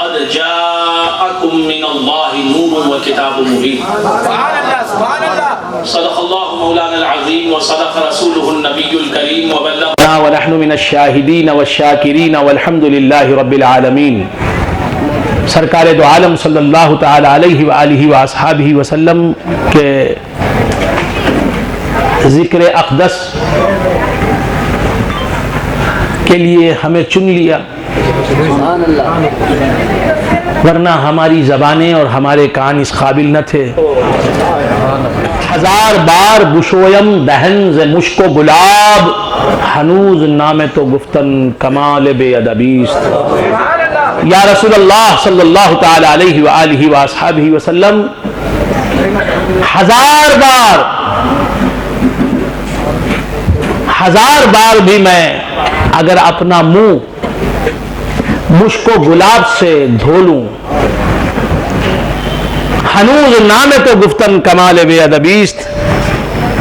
قد جاءكم من الله نور وكتاب مبين صدق الله مولانا العظيم وصدق رسوله النبي الكريم وبلغنا ونحن من الشاهدين والشاكرين والحمد لله رب العالمين۔ سرکار دو عالم صلی اللہ تعالی علیہ وآلہ وآصحابہ وسلم کے ذکر اقدس کے لیے ہمیں چن لیا، ورنہ ہماری زبانیں اور ہمارے کان اس قابل نہ تھے۔ ہزار بار گشویم دہن ز مشک و گلاب، ہنوز نام تو گفتن کمال بے ادبیست۔ یا رسول اللہ صلی اللہ تعالی علیہ وآلہ وآصحابہ وسلم، ہزار بار بھی میں اگر اپنا منہ مشک و گلاب سے دھو لوں، ہنوز نام تو گفتن کمال بے ادبیست،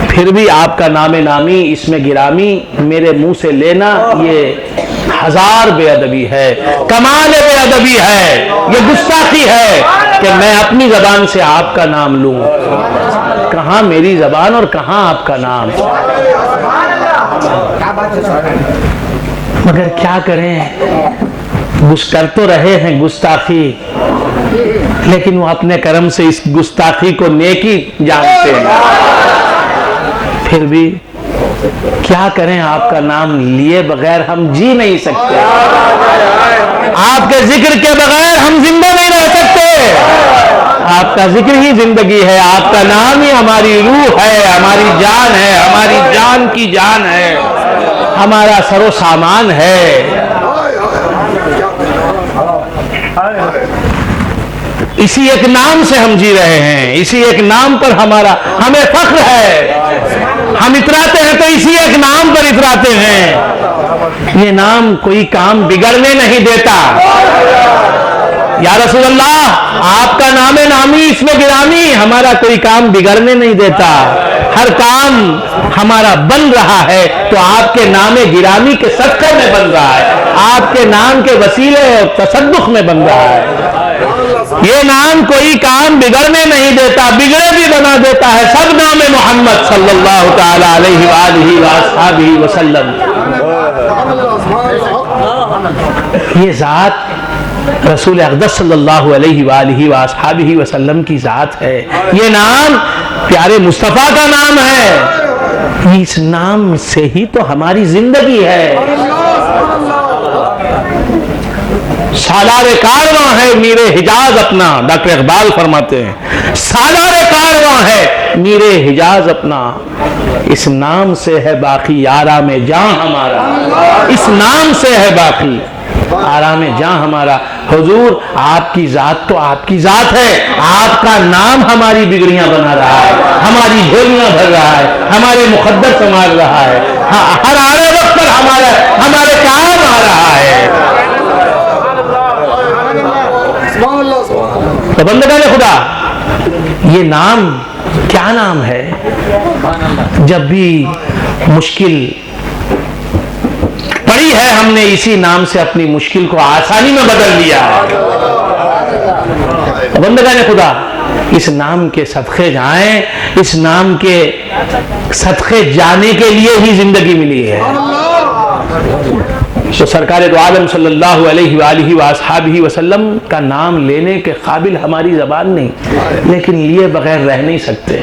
پھر بھی آپ کا نام نامی اس میں گرامی میرے منہ سے لینا یہ ہزار بے ادبی ہے، کمال بے ادبی ہے، یہ گستاخی ہے کہ میں اپنی زبان سے آپ کا نام لوں۔ کہاں میری زبان اور کہاں آپ کا نام؟ مگر کیا کریں، کر تو رہے ہیں گستاخی، لیکن وہ اپنے کرم سے اس گستاخی کو نیکی جانتے ہیں۔ پھر بھی کیا کریں، آپ کا نام لیے بغیر ہم جی نہیں سکتے، آپ کے ذکر کے بغیر ہم زندہ نہیں رہ سکتے۔ آپ کا ذکر ہی زندگی ہے، آپ کا نام ہی ہماری روح ہے، ہماری جان ہے، ہماری جان کی جان ہے، ہمارا سر و سامان ہے۔ اسی ایک نام سے ہم جی رہے ہیں، اسی ایک نام پر ہمیں فخر ہے۔ ہم اتراتے ہیں تو اسی ایک نام پر اتراتے ہیں۔ یہ نام کوئی کام بگڑنے نہیں دیتا۔ یا رسول اللہ، آپ کا نام نامی اس میں گرامی ہمارا کوئی کام بگڑنے نہیں دیتا۔ ہر کام ہمارا بن رہا ہے تو آپ کے نام گرامی کے صدقے میں بن رہا ہے، آپ کے نام کے وسیلے اور تصدق میں بن رہا ہے۔ یہ نام کوئی کام بگڑنے نہیں دیتا، بگڑے بھی بنا دیتا ہے۔ سب نام محمد صلی اللہ تعالی علیہ وآلہ وآصحابہ وسلم۔ یہ ذات رسول اقدس صلی اللہ علیہ وآلہ وآصحابہ وسلم کی ذات ہے۔ یہ نام پیارے مصطفیٰ کا نام ہے، اس نام سے ہی تو ہماری زندگی ہے۔ سالار کارواں ہے میر حجاز اپنا، ڈاکٹر اقبال فرماتے ہیں سالار کارواں ہے میر حجاز اپنا، اس نام سے ہے باقی آرام جاں ہمارا، اس نام سے ہے باقی آرام جاں ہمارا۔ حضور، آپ کی ذات تو آپ کی ذات ہے، آپ کا نام ہماری بگڑیاں بنا رہا ہے، ہماری جھولیاں بھر رہا ہے، ہمارے مقدر سنبھال رہا ہے، ہر آڑے وقت پر ہمارے کام آ رہا ہے۔ تو بندگان خدا، یہ نام کیا نام ہے؟ جب بھی مشکل پڑی ہے ہم نے اسی نام سے اپنی مشکل کو آسانی میں بدل لیا ہے۔ بندگان خدا، اس نام کے صدقے جائیں، اس نام کے صدقے جانے کے لیے ہی زندگی ملی ہے۔ تو سرکار دو عالم صلی اللہ علیہ وآلہ وآصحابہ وسلم کا نام لینے کے قابل ہماری زبان نہیں، لیکن لیے بغیر رہ نہیں سکتے۔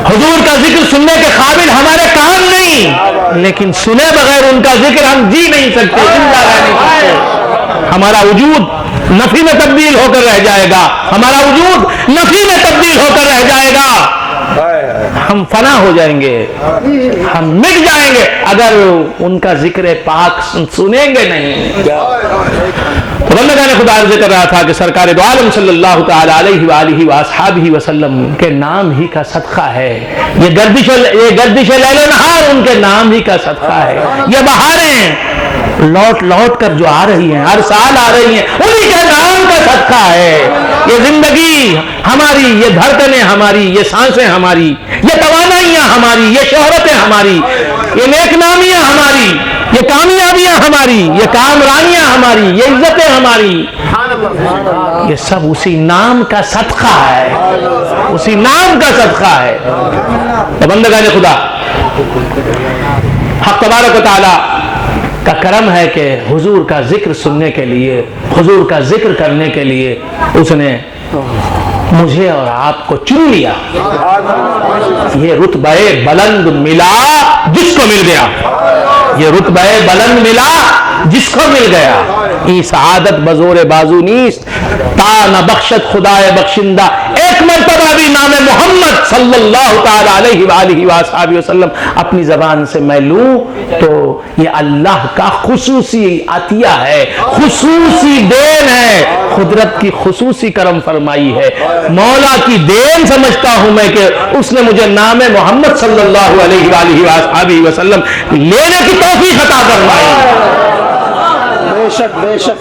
حضور کا ذکر سننے کے قابل ہمارے کان نہیں، لیکن سنے بغیر ان کا ذکر ہم جی نہیں سکتے، زندہ رہ نہیں سکتے۔ ہمارا وجود نفی میں تبدیل ہو کر رہ جائے گا، ہمارا وجود نفی میں تبدیل ہو کر رہ جائے گا، ہم فنا ہو جائیں گے، ہم مٹ جائیں گے اگر ان کا ذکر پاک سنیں گے نہیں۔ بندگان خدا عرض کر رہا تھا کہ سرکار دو عالم صلی اللہ تعالی علیہ وآلہ وآصحابہ وسلم کے نام ہی کا صدقہ ہے، یہ گردش لیل و نہار ان کے نام ہی کا صدقہ ہے۔ یہ بہاریں لوٹ لوٹ کر جو آ رہی ہیں، ہر سال آ رہی ہیں، انہی کے نام کا صدقہ ہے۔ یہ زندگی ہماری، یہ دھڑکنیں ہماری، یہ سانسیں ہماری، یہ توانائیاں ہماری، یہ شہرتیں ہماری، یہ نیک نامیاں ہماری، یہ کامیابیاں ہماری، یہ کامرانیاں ہماری، یہ عزتیں ہماری، یہ سب اسی نام کا صدقہ ہے، اسی نام کا صدقہ ہے۔ بندگان خدا، حق تبارک و تعالی کا کرم ہے کہ حضور کا ذکر سننے کے لیے، حضور کا ذکر کرنے کے لیے اس نے مجھے اور آپ کو چن لیا۔ یہ رتبہ بلند ملا جس کو مل گیا، یہ رتبہ بلند ملا جس کو مل گیا۔ ای سعادت بزور بازو نیست، تا نہ بخشت خدائے بخشندہ۔ ایک مرتبہ بھی نام محمد صلی اللہ تعالی علیہ وآلہ وآلہ وسلم اپنی زبان سے میں لوں تو یہ اللہ کا خصوصی عطیہ ہے، خصوصی دین ہے، قدرت کی خصوصی کرم فرمائی ہے۔ مولا کی دین سمجھتا ہوں میں کہ اس نے مجھے نام محمد صلی اللہ علیہ وآلہ وآلہ وسلم لینے کی توفیق عطا فرمائی۔ بے شک بے شک،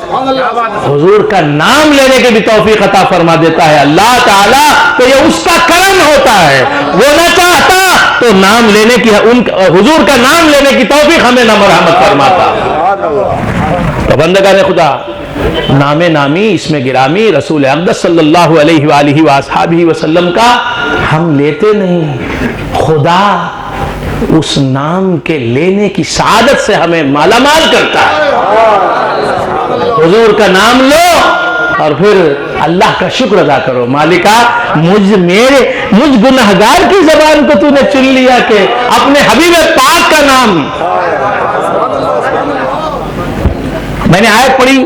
حضور کا نام لینے کی بھی توفیق عطا فرما دیتا ہے اللہ تعالیٰ، تو یہ اس کا کرم ہوتا ہے۔ وہ نہ چاہتا تو نام لینے کی، حضور کا نام لینے کی توفیق ہمیں نہ مرحمت فرماتا۔ تو بندگان خدا، نام نامی، اسم گرامی رسول اقدس صلی اللہ علیہ وآلہ وآلہ وسلم کا ہم لیتے نہیں، خدا اس نام کے لینے کی سعادت سے ہمیں مالا مال کرتا ہے۔ حضور کا نام لو اور پھر اللہ کا شکر ادا کرو، مالکا مجھ گنہگار کی زبان کو تو نے چن لیا کہ اپنے حبیب پاک کا نام۔ میں نے آیت پڑھی،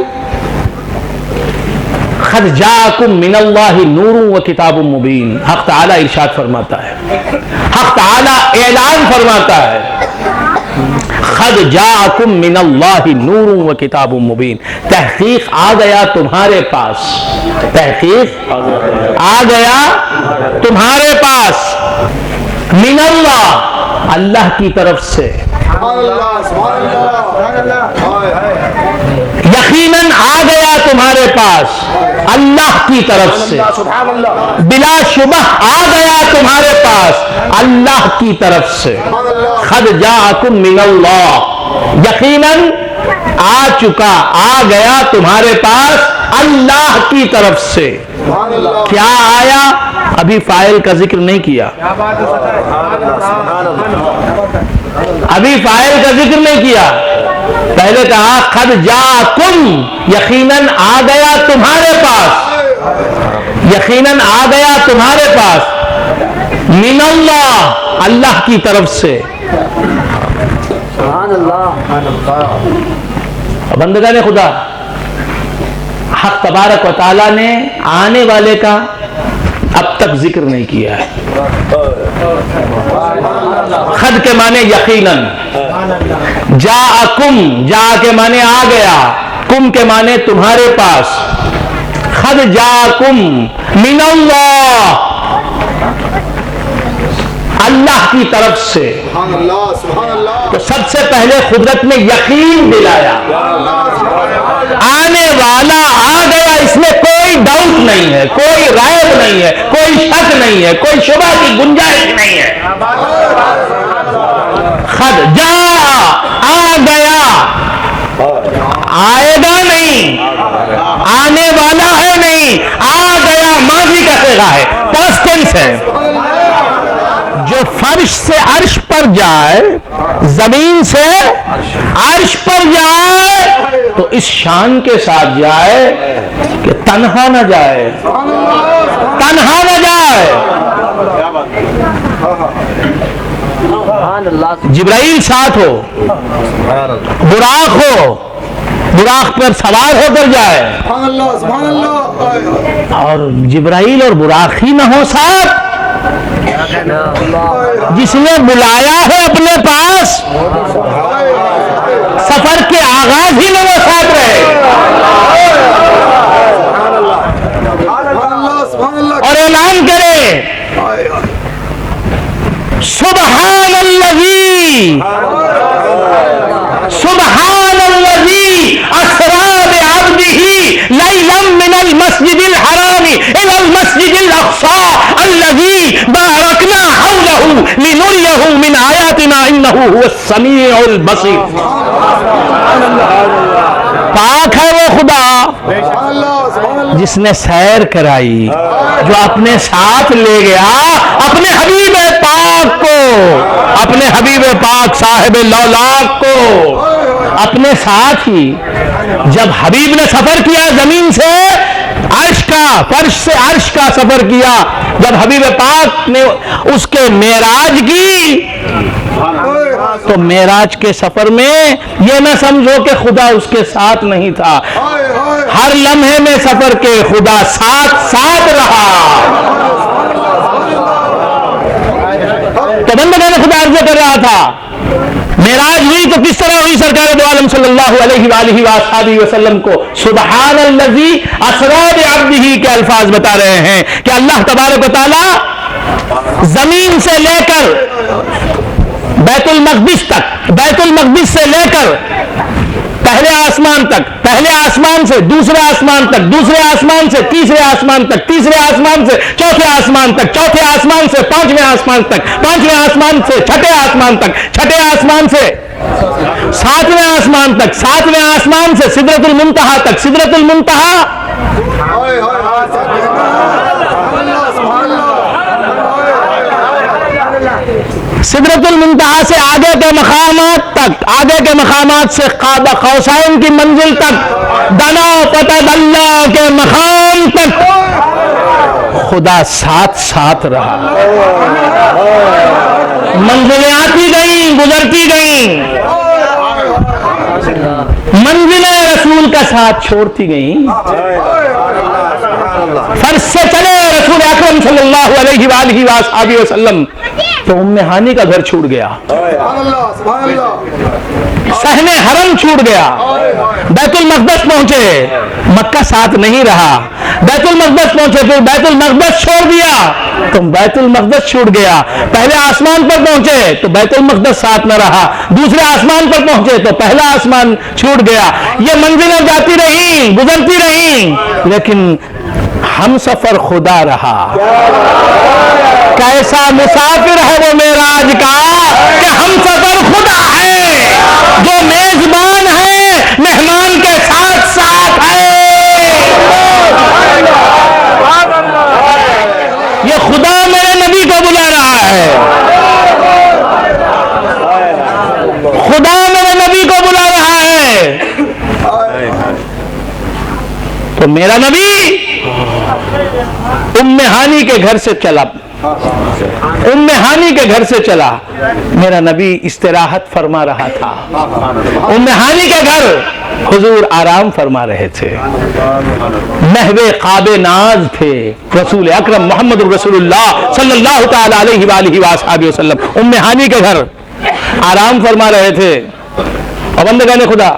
قد جاءکم من اللہ نور و کتاب مبین۔ حق تعالیٰ ارشاد فرماتا ہے، حق تعالیٰ اعلان فرماتا ہے، قد جاءکم من اللہ نور و کتاب مبین، تحقیق آ گیا تمہارے پاس، تحقیق آ گیا تمہارے پاس، من اللہ، اللہ کی طرف سے، یقیناً آ گیا تمہارے پاس اللہ کی طرف سے، بلا شبہ آ گیا تمہارے پاس اللہ کی طرف سے، قد جاءکم من اللہ، یقیناً آ چکا، آ گیا تمہارے پاس اللہ کی طرف سے۔ کیا آیا؟ ابھی فاعل کا ذکر نہیں کیا، ابھی فاعل کا ذکر نہیں کیا، پہلے کہا قد جاءکم، یقیناً آ گیا تمہارے پاس، یقیناً آ گیا تمہارے پاس، من اللہ، اللہ کی طرف سے۔ بندگان خدا، حق تبارک و تعالیٰ نے آنے والے کا اب تک ذکر نہیں کیا ہے۔ خد کے معنی یقیناً، جاءکم، جا کے معنی آ گیا، کم کے معنی تمہارے پاس، خد جاءکم من اللہ، اللہ کی طرف سے۔ تو سب سے پہلے قدرت نے یقین دلایا، آنے والا آ گیا، اس میں کوئی ڈاؤٹ نہیں ہے، کوئی ریب نہیں ہے، کوئی شک نہیں ہے، کوئی شبہ کی گنجائش نہیں ہے۔ خد جا، آ گیا، آئے گا نہیں، آنے والا ہے نہیں، آ گیا ماضی کا صیغہ ہے، پاسٹ ٹینس ہے۔ جو فرش سے عرش پر جائے، زمین سے عرش پر جائے تو اس شان کے ساتھ جائے کہ تنہا نہ جائے، تنہا نہ جائے۔ جبرائیل ساتھ ہو، براق ہو، براق پر سوار ہو کر جائے، اور جبرائیل اور براق ہی نہ ہو ساتھ، جس نے بلایا ہے اپنے پاس، سفر کے آغاز ہی میں وہ ساتھ رہے، اور اعلان کرے سبحان الذی، سبحان الذی اسری بعبدہ لیلا من المسجد الحرام الى المسجد الاقصى الذي باركنا حوله لنريه من آياتنا بنا انہ هو السمیع البصیر. پاک ہے وہ خدا جس نے سیر کرائی، جو اپنے ساتھ لے گیا اپنے حبیب پاک کو، اپنے حبیب پاک صاحب لولاک کو اپنے ساتھ ہی. جب حبیب نے سفر کیا زمین سے عرش کا، فرش سے عرش کا سفر کیا، جب حبیب پاک نے اس کے معراج کی، تو معراج کے سفر میں یہ نہ سمجھو کہ خدا اس کے ساتھ نہیں تھا. ہر لمحے میں سفر کے خدا ساتھ ساتھ رہا. تو بندگان خدا عرض کر رہا تھا معراج ہوئی تو کس طرح ہوئی؟ سرکار دو عالم صلی اللہ علیہ وآلہ وآلہ وسلم کو سبحان الذی اسری بعبدہ کے الفاظ بتا رہے ہیں کہ اللہ تبارک و تعالی زمین سے لے کر بیت المقدس تک، بیت المقدس سے لے کر پہلے آسمان تک، پہلے آسمان سے دوسرے آسمان تک، دوسرے آسمان سے تیسرے آسمان تک، تیسرے آسمان سے چوتھے آسمان تک، چوتھے آسمان سے پانچویں آسمان تک، پانچویں آسمان سے چھٹے آسمان تک، چھٹے آسمان سے ساتویں آسمان تک، ساتویں آسمان سے سدرۃ المنتہا تک، سدرۃ المنتہا سدرۃ المنتہا سے آگے کے مقامات تک، آگے کے مقامات سے قاب قوسین کی منزل تک، دنا فتدلی کے مقام تک خدا ساتھ ساتھ رہا. منزلیں آتی گئیں، گزرتی گئیں، منزلیں رسول کا ساتھ چھوڑتی گئیں. فرش سے چلے رسول اکرم صلی اللہ علیہ وآلہ وآلہ وسلم تو ام ہانی کا گھر چھوٹ گیا، صحن حرم چھوٹ گیا. بیت المقدس پہنچے، مکہ ساتھ نہیں رہا. بیت المقدس پہنچے پھر بیت المقدس چھوڑ دیا تو بیت المقدس چھوٹ گیا. پہلے آسمان پر پہنچے تو بیت المقدس ساتھ نہ رہا، دوسرے آسمان پر پہنچے تو پہلا آسمان چھوٹ گیا. یہ منزلیں جاتی رہیں، گزرتی رہیں، لیکن ہم سفر خدا رہا. کیسا مسافر ہے وہ معراج کا کہ ہم سفر خدا ہے، جو میزبان ہے مہمان کے ساتھ ساتھ ہے. یہ خدا میرے نبی کو بلا رہا ہے، خدا میرے نبی کو بلا رہا ہے. تو میرا نبی ام ہانی کے گھر سے چلا، ام ہانی کے گھر سے چلا. میرا نبی استراحت فرما رہا تھا، ام ہانی کے گھر حضور آرام فرما رہے تھے. محو قاب ناز تھے رسول اکرم محمد رسول اللہ صلی اللہ تعالی علیہ وآلہ وآلہ وسلم. ام ہانی کے گھر آرام فرما رہے تھے. اور بندگان خدا،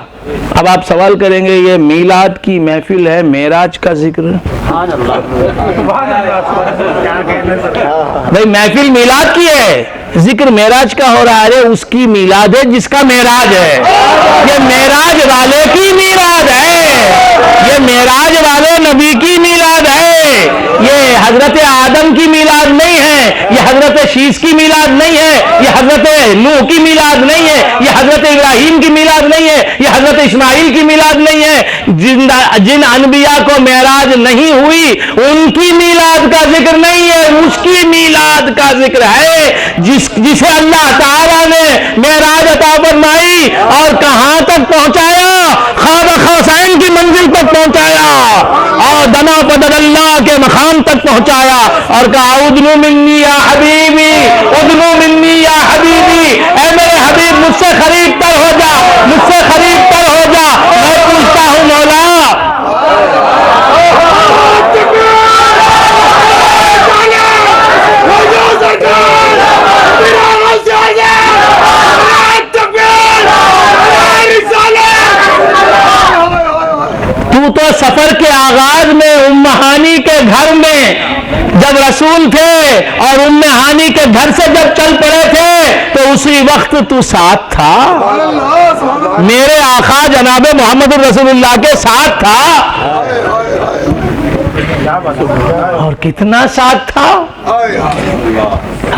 اب آپ سوال کریں گے یہ میلاد کی محفل ہے، معراج کا ذکر؟ بھائی محفل میلاد کی ہے، ذکر معراج کا ہو رہا ہے. اس کی میلاد ہے جس کا معراج ہے. یہ معراج والے کی میلاد ہے، یہ معراج والے نبی کی میلاد ہے. یہ حضرت آدم کی میلاد نہیں ہے، یہ حضرت شیس کی میلاد نہیں ہے، یہ حضرت نوح کی میلاد نہیں ہے، یہ حضرت ابراہیم کی میلاد نہیں ہے، یہ حضرت اسماعیل کی میلاد نہیں ہے. جن انبیاء کو معراج نہیں ہوئی ان کی میلاد کا ذکر نہیں ہے، اس کی میلاد کا ذکر ہے جسے اللہ تعالیٰ نے معراج عطا فرمائی اور کہاں تک پہنچایا؟ قاب قوسین کی منزل تک پہنچایا اور دنا فتدلی کے مقام تک پہنچایا اور کہا ادنو منی یا حبیبی، ادنو منی یا حبیبی، اے میرے حبیب مجھ سے قریب تر ہو جا، مجھ سے قریب تر ہو جا. میں پوچھتا ہوں مولا، تو سفر کے آغاز میں ام ہانی کے گھر میں جب رسول تھے اور ام ہانی کے گھر سے جب چل پڑے تھے تو اسی وقت تو ساتھ تھا، میرے آقا جناب محمد رسول اللہ کے ساتھ تھا. اور کتنا ساتھ تھا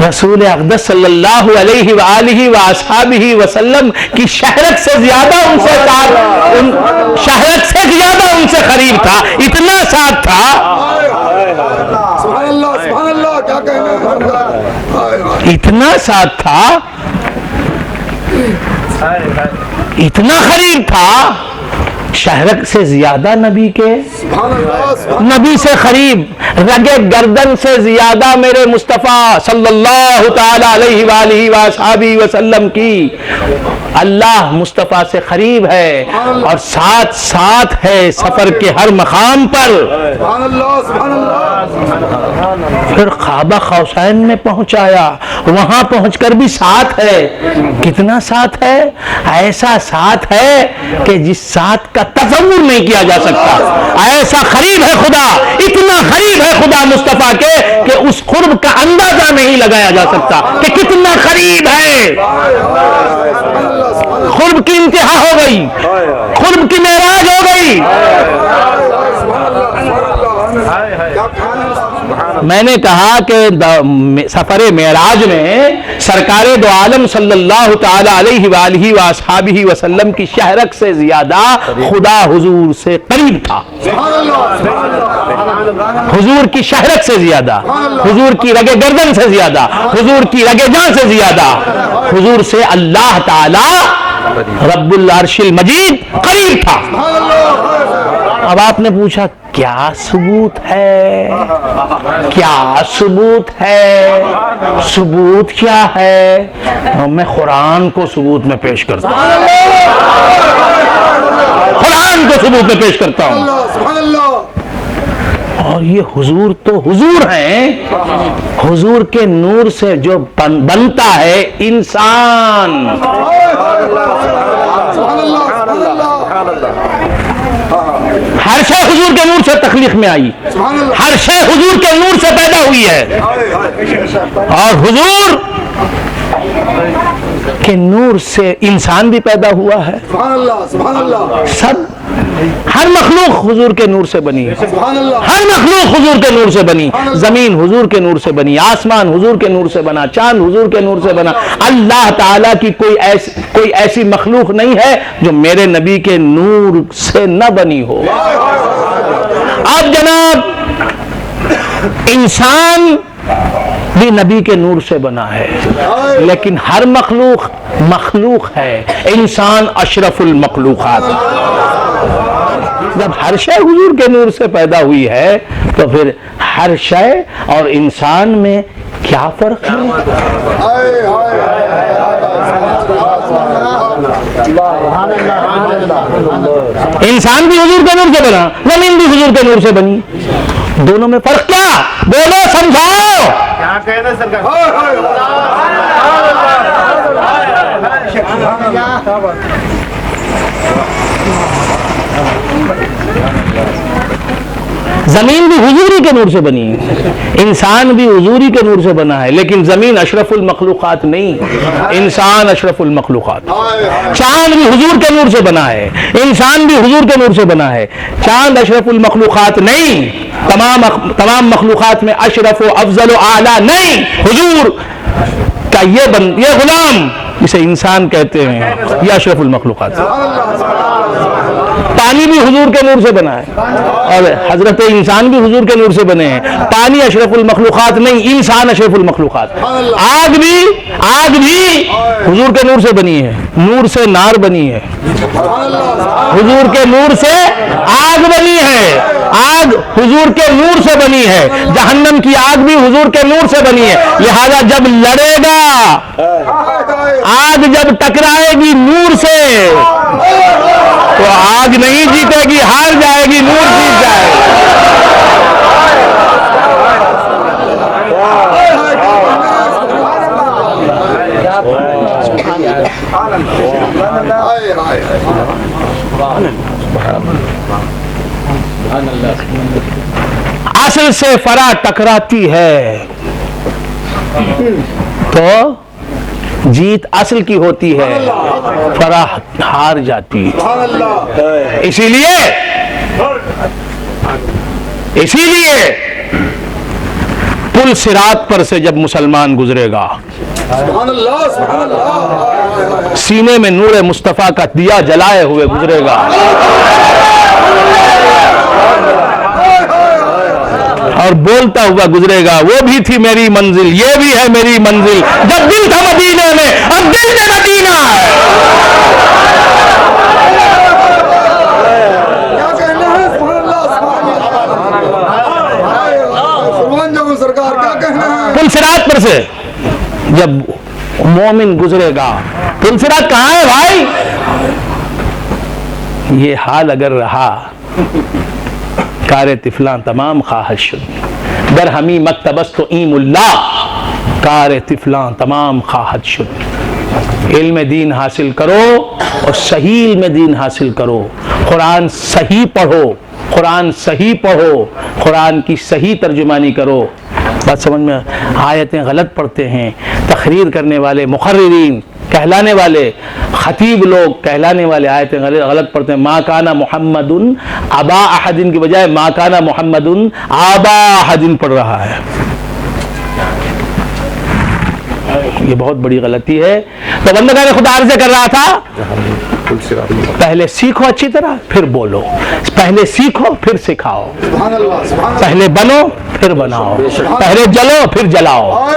رسول اقدس صلی اللہ علیہ وآلہ وآصحابہ وسلم کی شہرت سے زیادہ ان سے شہرت سے زیادہ ان سے قریب تھا، اتنا ساتھ تھا، سبحان اللہ سبحان اللہ، کیا کہنا، اتنا ساتھ تھا، اتنا قریب تھا، شہرت سے زیادہ نبی کے، سبحان اللہ، نبی سے قریب، رگے گردن سے زیادہ میرے مصطفیٰ صلی اللہ تعالی علیہ وآلہ وآصحابہ وسلم کی اللہ مصطفیٰ سے قریب ہے، اور ساتھ ساتھ ہے سفر کے ہر مقام پر۔ سبحان اللہ سبحان اللہ، پھر کعبہ قوسین میں پہنچایا، وہاں پہنچ کر بھی ساتھ ہے، کتنا ساتھ ہے؟ ایسا ساتھ ہے کہ جس ساتھ کا تصور نہیں کیا جا سکتا، ایسا قریب ہے خدا، اتنا قریب ہے خدا مصطفیٰ کے کہ اس قرب کا اندازہ نہیں لگایا جا سکتا کہ کتنا قریب ہے۔ قرب کی انتہا ہو گئی، قرب کی معراج ہو گئی۔ میں نے کہا کہ سفر معراج میں سرکار دو عالم صلی اللہ تعالی علیہ وآلہ وآصحابہ وسلم کی شہرت سے زیادہ خدا حضور سے قریب تھا، حضور کی شہرت سے زیادہ، حضور کی رگے گردن سے زیادہ، حضور کی رگے جان سے زیادہ، حضور سے اللہ تعالی رب العرش المجید قریب تھا۔ اب آپ نے پوچھا کیا ثبوت ہے، کیا ثبوت ہے، ثبوت کیا ہے؟ میں قرآن کو ثبوت میں پیش کرتا ہوں، قرآن کو ثبوت میں پیش کرتا ہوں۔ سبحان اللہ، اور یہ حضور تو حضور ہیں، حضور کے نور سے جو بنتا ہے انسان، ہر شے حضور کے نور سے تخلیق میں آئی، ہر شے حضور کے نور سے پیدا ہوئی ہے، اور حضور کے نور سے انسان بھی پیدا ہوا ہے، سبحان اللہ سبحان اللہ، سب ہر مخلوق حضور کے نور سے بنی، سبحان اللہ، ہر مخلوق حضور کے نور سے بنی، زمین حضور کے نور سے بنی، آسمان حضور کے نور سے بنا، چاند حضور کے نور سے بنا۔ اللہ تعالیٰ کی کوئی ایسی مخلوق نہیں ہے جو میرے نبی کے نور سے نہ بنی ہو۔ اب جناب انسان بھی نبی کے نور سے بنا ہے، لیکن ہر مخلوق ہے، انسان اشرف المخلوقات۔ جب ہر شے حضور کے نور سے پیدا ہوئی ہے تو پھر ہر شے اور انسان میں کیا فرق ہے؟ انسان بھی حضور کے نور سے بنا، زمین بھی حضور کے نور سے بنی، دونوں میں فرق کیا؟ بولو سمجھاؤ۔ کیا کہنا سرکار؟ زمین بھی حضوری کے نور سے بنی ہے، انسان بھی حضوری کے نور سے بنا ہے، لیکن زمین اشرف المخلوقات نہیں، انسان اشرف المخلوقات۔ چاند بھی حضور کے نور سے بنا ہے، انسان بھی حضور کے نور سے بنا ہے، چاند اشرف المخلوقات نہیں، تمام مخلوقات میں اشرف و افضل و اعلیٰ نہیں، حضور کا یہ غلام جسے انسان کہتے ہیں یہ اشرف المخلوقات۔ پانی بھی حضور کے نور سے بنا ہے، اور حضرت انسان بھی حضور کے نور سے بنے ہیں، پانی اشرف المخلوقات نہیں، انسان اشرف المخلوقات۔ آگ بھی حضور کے نور سے بنی ہے، نور سے نار بنی ہے، حضور کے نور سے آگ بنی ہے، آگ حضور کے نور سے بنی ہے، جہنم کی آگ بھی حضور کے نور سے بنی ہے، لہذا جب لڑے گا آگ، جب ٹکرائے گی نور سے تو آگ نہیں جیتے گی، ہار جائے گی، نور جیت جائے گی۔ اصل سے فرا ٹکراتی ہے تو جیت اصل کی ہوتی ہے، فرا ہار جاتی ہے۔ اسی لیے اسی لیے پل صراط پر سے جب مسلمان گزرے گا سبحان اللہ سبحان اللہ سینے میں نور مصطفیٰ کا دیا جلائے ہوئے گزرے گا اور بولتا ہوا گزرے گا وہ بھی تھی میری منزل یہ بھی ہے میری منزل جب دل تھا مدینے میں اب دل میں مدینہ ہے کیا کہنا ہے سبحان اللہ سبحان اللہ سلمان جاؤ سرکار کیا کہنا ہے پل صراط پر سے جب مومن گزرے گا پل صراط کہاں ہے بھائی یہ حال اگر رہا کار طفلاں تمام خواہش شد در ہمی مکتبست و ایم اللہ کار طفلاں تمام خواہش شد علم دین حاصل کرو اور صحیح علم دین حاصل کرو قرآن صحیح پڑھو قرآن صحیح پڑھو قرآن کی صحیح ترجمانی کرو بات سمجھ میں آیتیں غلط پڑھتے ہیں تقریر کرنے والے مقررین کہلانے والے خطیب لوگ کہلانے والے آیتیں غلط پڑھتے ہیں ما کانا محمد ابا احد کی بجائے ما کانا محمد آبا احد پڑھ رہا ہے یہ بہت بڑی غلطی ہے تو بندگان خدا عرض کر رہا تھا پہلے سیکھو اچھی طرح پھر بولو پہلے سیکھو پھر سکھاؤ سبحان اللہ سبحان اللہ پہلے بنو پھر بناؤ پہلے جلو پھر جلاؤ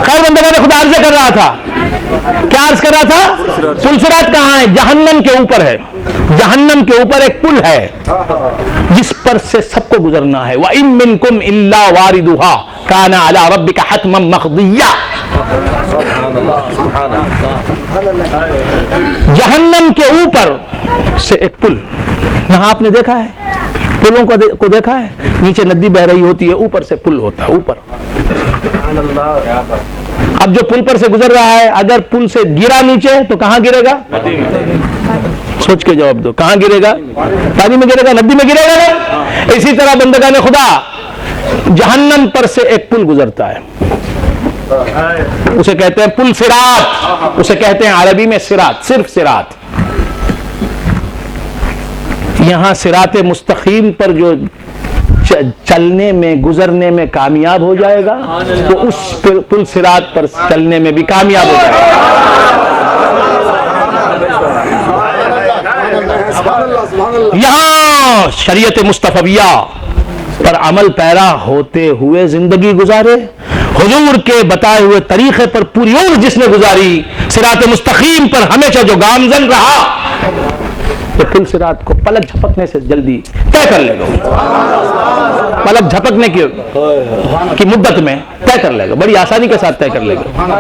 خیر بندگان خدا عرض کر رہا تھا کیا عرض کر رہا تھا پل صراط کہاں ہے جہنم کے اوپر ہے جہنم کے اوپر ایک پل ہے جس پر سے سب کو گزرنا ہے وَإِن مِّنكُمْ إِلَّا وَارِدُهَا كَانَ عَلَى رَبِّكَ حَتْمًا مَقْضِيًّا جہنم کے اوپر سے ایک پل یہاں آپ نے دیکھا ہے پلوں کو دیکھا ہے نیچے ندی بہ رہی ہوتی ہے اوپر سے پل ہوتا ہے اوپر اب جو پل پر سے گزر رہا ہے اگر پل سے گرا نیچے تو کہاں گرے گا سوچ کے جواب دو کہاں گرے گا پانی میں گرے گا ندی میں گرے گا نا اسی طرح بندگان خدا جہنم پر سے ایک پل گزرتا ہے اسے کہتے ہیں پل صراط اسے کہتے ہیں عربی میں صراط صرف صراط یہاں صراط مستقیم پر جو چلنے میں گزرنے میں کامیاب ہو جائے گا تو اس پل صراط پر چلنے میں بھی کامیاب ہو جائے گا سبحان اللہ سبحان اللہ یہاں شریعت مصطفیہ پر عمل پیرا ہوتے ہوئے زندگی گزارے حضور کے بتائے ہوئے طریقے پر پوری عمر جس نے گزاری صراط مستقیم پر ہمیشہ جو گامزن رہا تو پل صراط کو پلک جھپکنے سے جلدی طے کر لے گا پلک جھپکنے کی مدت میں طے کر لے گا بڑی آسانی کے ساتھ طے کر لے گا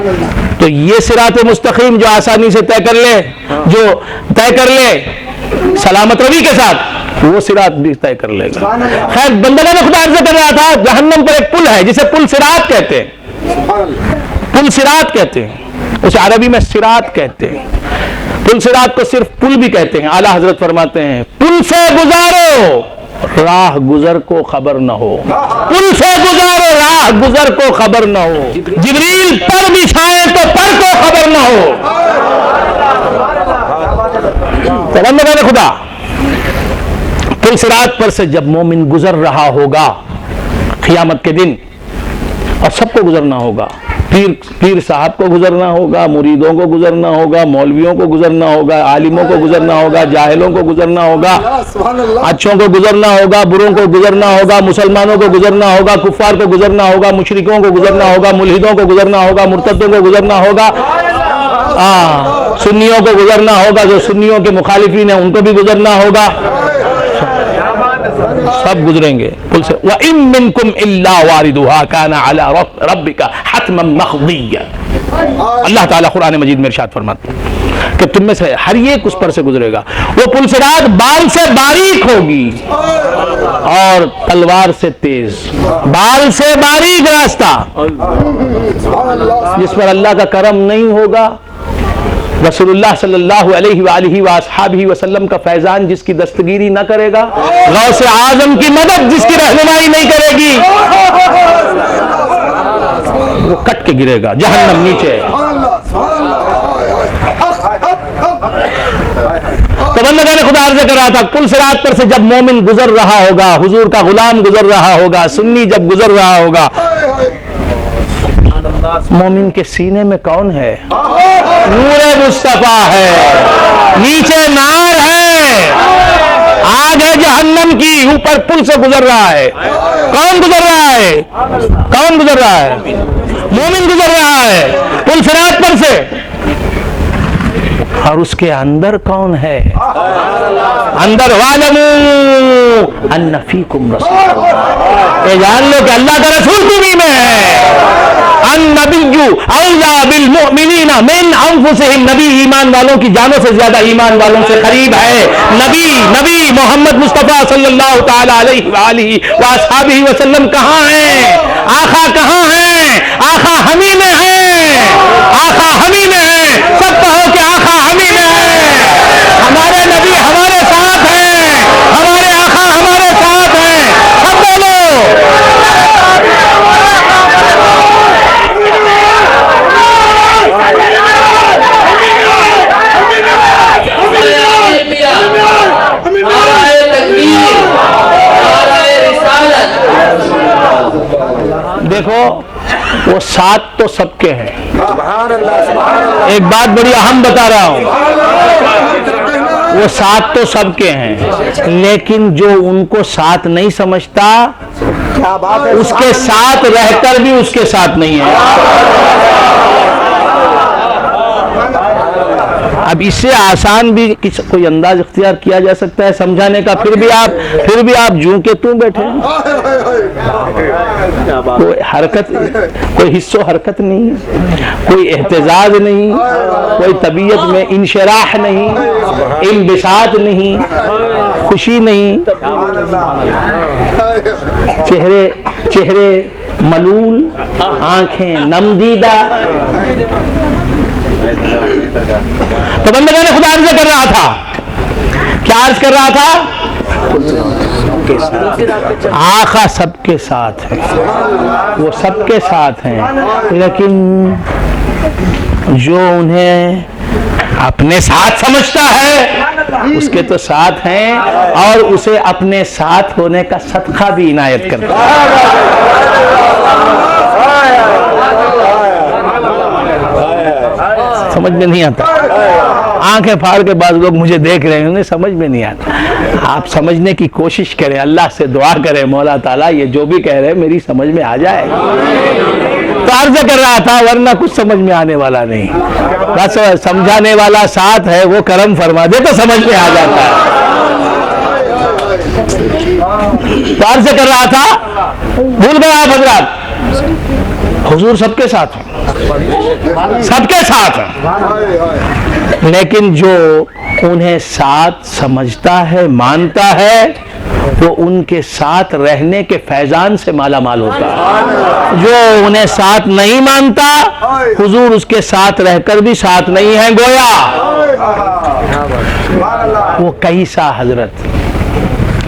تو یہ صراط مستقیم جو آسانی سے طے کر لے جو طے کر لے سلامت روی کے ساتھ وہ صراط بھی طے کر لے گا خیر بندگان خدا عرض کر رہا تھا جہنم پر ایک پل ہے جسے پل صراط کہتے ہیں پل صراط کہتے ہیں اسے عربی میں صراط کہتے ہیں پل صراط کو صرف پل بھی کہتے ہیں اعلیٰ حضرت فرماتے ہیں پل سے گزارو راہ گزر کو خبر نہ ہو پل سے گزارو راہ گزر کو خبر نہ ہو جبریل پر بچھائیں تو پر کو خبر نہ ہو تو بندگان خدا پل صراط پر سے جب مومن گزر رہا ہوگا قیامت کے دن اور سب کو گزرنا ہوگا پیر صاحب کو گزرنا ہوگا مریدوں کو گزرنا ہوگا مولویوں کو گزرنا ہوگا عالموں کو گزرنا ہوگا جاہلوں کو گزرنا ہوگا اچھوں کو گزرنا ہوگا بروں کو گزرنا ہوگا مسلمانوں کو گزرنا ہوگا کفار کو گزرنا ہوگا مشرکوں کو گزرنا ہوگا ملحدوں کو گزرنا ہوگا مرتدوں کو گزرنا ہوگا سنیوں کو گزرنا ہوگا جو سنیوں کے مخالفین ہیں ان کو بھی گزرنا ہوگا سب گزریں گے وَإِن مِّنكُمْ إِلَّا وَارِدُهَا كَانَ عَلَى رَبِّكَ حَتْمًا مَقْضِيًّا اللہ تعالیٰ قرآن مجید میں ارشاد فرماتے ہیں کہ تم میں سے ہر ایک اس پر سے گزرے گا وہ پل صراط بال سے باریک ہوگی اور تلوار سے تیز بال سے باریک راستہ جس پر اللہ کا کرم نہیں ہوگا رسول اللہ صلی اللہ علیہ وآلہ وآصحابہ وسلم کا فیضان جس کی دستگیری نہ کرے گا غوث اعظم کی مدد جس کی رہنمائی نہیں کرے گی وہ کٹ کے گرے گا جہنم نیچے تو بندگان خدا عرض کر رہا تھا پل صراط پر سے جب مومن گزر رہا ہوگا، حضور کا غلام گزر رہا ہوگا، سنی جب گزر رہا ہوگا، مومن کے سینے میں کون ہے؟ نور مصطفیٰ ہے، نیچے نار ہے، آگ ہے جہنم کی، اوپر پل سے گزر رہا ہے۔ کون گزر رہا ہے؟ کون گزر رہا ہے؟ مومن گزر رہا ہے پل صراط پر سے، اور اس کے اندر کون ہے؟ اندر وَاعْلَمُوا أَنَّ فِيكُمْ رَسُولَ اللَّهِ، یہ جان لو کہ اللہ کا رسول تمہیں میں ہے۔ النبی اولیٰ بالمؤمنین من انفسہم، نبی ایمان والوں کی جانوں سے زیادہ ایمان والوں سے قریب ہے۔ نبی محمد مصطفیٰ صلی اللہ تعالی علیہ وآلہ وآصحابہ وسلم کہاں ہیں؟ آقا کہاں ہیں؟ آقا ہمیں میں ہیں، آقا ہمیں میں ہیں، سب کہو کہ آقا ہمیں میں ہیں۔ ہمارے نبی ہمارے ساتھ ہیں، ہمارے آقا ہمارے ساتھ ہیں، سب بولو۔ دیکھو وہ ساتھ تو سب کے ہیں، ایک بات بڑی اہم بتا رہا ہوں، وہ ساتھ تو سب کے ہیں، لیکن جو ان کو ساتھ نہیں سمجھتا اس کے ساتھ رہ کر بھی اس کے ساتھ نہیں ہے۔ اب اس سے آسان بھی کوئی انداز اختیار کیا جا سکتا ہے سمجھانے کا، پھر بھی آپ جوں کے توں بیٹھے ہیں، کوئی حرکت، کوئی حص و حرکت نہیں، کوئی احتجاج نہیں، کوئی طبیعت میں انشراح نہیں، انبساط نہیں، خوشی نہیں، چہرے ملول، آنکھیں نم دیدہ۔ تو بندگان خدا عرض کر رہا تھا، کیا عرض کر رہا تھا؟ آقا سب کے ساتھ ہے، وہ سب کے ساتھ ہیں، لیکن جو انہیں اپنے ساتھ سمجھتا ہے اس کے تو ساتھ ہیں، اور اسے اپنے ساتھ ہونے کا صدقہ بھی عنایت کرتا ہے۔ سمجھ میں نہیں آتا، آنکھیں پھاڑ کے بعض لوگ مجھے دیکھ رہے ہوں گے، سمجھ میں نہیں آتا۔ آپ سمجھنے کی کوشش کریں، اللہ سے دعا کریں مولا تعالیٰ یہ جو بھی کہہ رہے ہیں میری سمجھ میں آ جائے۔ تو عرض کر رہا تھا ورنہ کچھ سمجھ میں آنے والا نہیں، بس سمجھانے والا ساتھ ہے، وہ کرم فرما دے تو سمجھ میں آ جاتا ہے۔ تو عرض کر رہا تھا، بھول گئے آپ حضرات، حضور سب کے ساتھ ہیں، سب کے ساتھ ہیں، لیکن جو انہیں ساتھ سمجھتا ہے، مانتا ہے، وہ ان کے ساتھ رہنے کے فیضان سے مالا مال ہوتا ہے۔ جو انہیں ساتھ نہیں مانتا، حضور اس کے ساتھ رہ کر بھی ساتھ نہیں ہیں، گویا وہ کیسا حضرت۔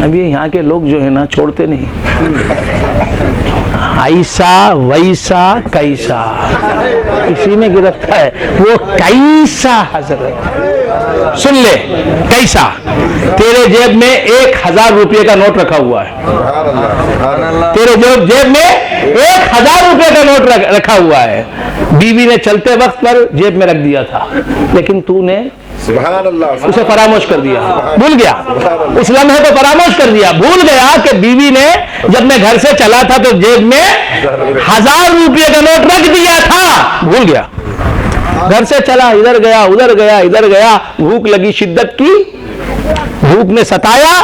اب یہ یہاں کے لوگ جو ہے نا چھوڑتے نہیں، ایسا ویسا کیسا، اسی میں گرفتار ہے، وہ کیسا حضرت۔ سن لے، کیسا، تیرے جیب میں 1000 روپے کا نوٹ رکھا ہوا ہے، تیرے جیب میں 1000 روپے کا نوٹ رکھا ہوا ہے، بیوی نے چلتے وقت پر جیب میں رکھ دیا تھا، لیکن تو نے اسے فراموش کر دیا، بھول گیا، اس لمحے کو فراموش کر دیا، بھول گیا کہ بیوی نے جب میں گھر سے چلا تھا تو جیب میں 1000 روپے کا نوٹ رکھ دیا تھا، بھول گیا، گھر سے چلا، ادھر گیا ادھر گیا ادھر گیا، بھوک لگی شدت کی، بھوک نے ستایا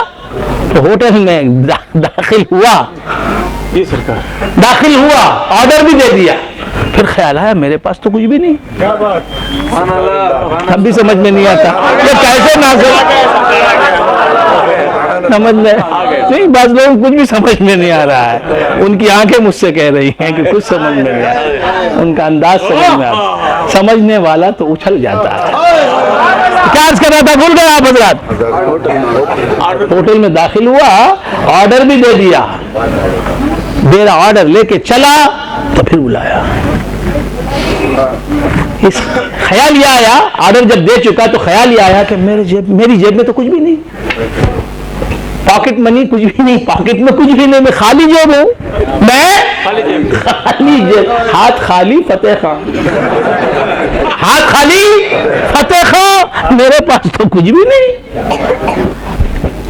تو ہوٹل میں داخل ہوا، آرڈر بھی دے دیا، پھر خیال آیا میرے پاس تو کچھ بھی نہیں، اب بھی سمجھ میں نہیں آتا یہ کیسے سمجھ میں نہیں، بعض لوگ کچھ بھی سمجھ میں نہیں آ رہا ہے، ان کی آنکھیں مجھ سے کہہ رہی ہیں کہ کچھ سمجھ میں نہیں آتا، ان کا انداز سمجھ میں آتا، سمجھنے والا تو اچھل جاتا ہے۔ کیا عرض کر رہا تھا، بھول گئے آپ حضرات؟ ہوٹل میں داخل ہوا، آرڈر بھی دے دیا، میرا آرڈر لے کے چلا تو پھر بلایا، اس خیال یہ آیا, آرڈر جب دے چکا تو خیال یہ آیا کہ میری جیب میں تو کچھ بھی نہیں, پاکٹ منی کچھ بھی نہیں, پاکٹ میں کچھ بھی نہیں, میں خالی جیب ہوں, میں خالی جیب, ہاتھ خالی فتح خان, ہاتھ خالی فتح خان, میرے پاس تو کچھ بھی نہیں.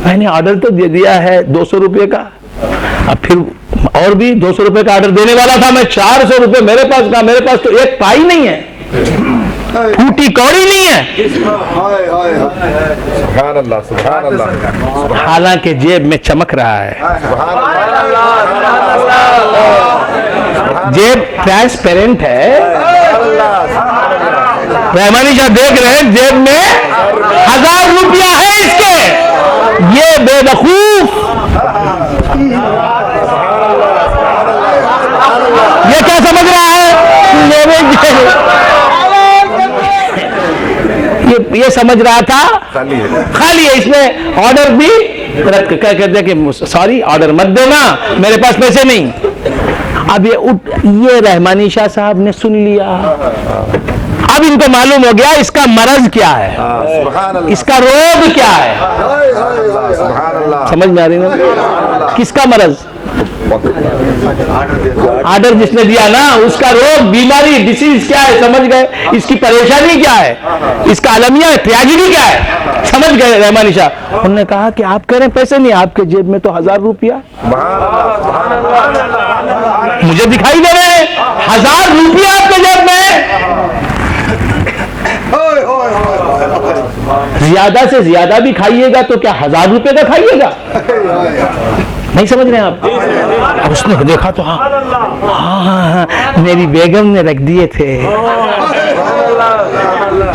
میں نے آرڈر تو دے دیا ہے 200 روپے کا, اب پھر اور بھی 200 روپے کا آرڈر دینے والا تھا, میں 400 روپے میرے پاس کا, میرے پاس تو ایک پائی نہیں ہے, ٹوٹی کوڑی نہیں ہے. سبحان اللہ سبحان اللہ, حالانکہ جیب میں چمک رہا ہے, جیب ٹرانسپیرنٹ ہے. رحمانی شاہ دیکھ رہے ہیں جیب میں 1000 روپیہ ہے اس کے, یہ بے وقوف یہ کیا سمجھ رہا ہے, یہ سمجھ رہا تھا خالی ہے, اس نے آرڈر بھی کہتے کہ سوری آرڈر مت دینا, میرے پاس پیسے نہیں. اب یہ رحمانی شاہ صاحب نے سن لیا, اب ان کو معلوم ہو گیا اس کا مرض کیا ہے, اس کا روگ کیا ہے. سمجھ میں آ رہی نا کس کا مرض, آرڈر جس نے دیا نا اس کا روگ, بیماری, ڈیسیز کیا ہے سمجھ گئے, اس کی پریشانی کیا ہے, اس کا المیہ ٹریجڈی کیا ہے سمجھ گئے رحمانی شاہ. انہوں نے کہا کہ آپ کہہ رہے ہیں پیسے نہیں, آپ کے جیب میں تو 1000 روپیہ مجھے دکھائی دے رہے ہیں, 1000 روپیہ آپ کے جیب میں. زیادہ سے زیادہ بھی کھائیے گا تو کیا 1000 روپے کا کھائیے گا, نہیں سمجھ رہے ہیں آپ. اب اس نے دیکھا تو ہاں میری بیگم نے رکھ دیے تھے,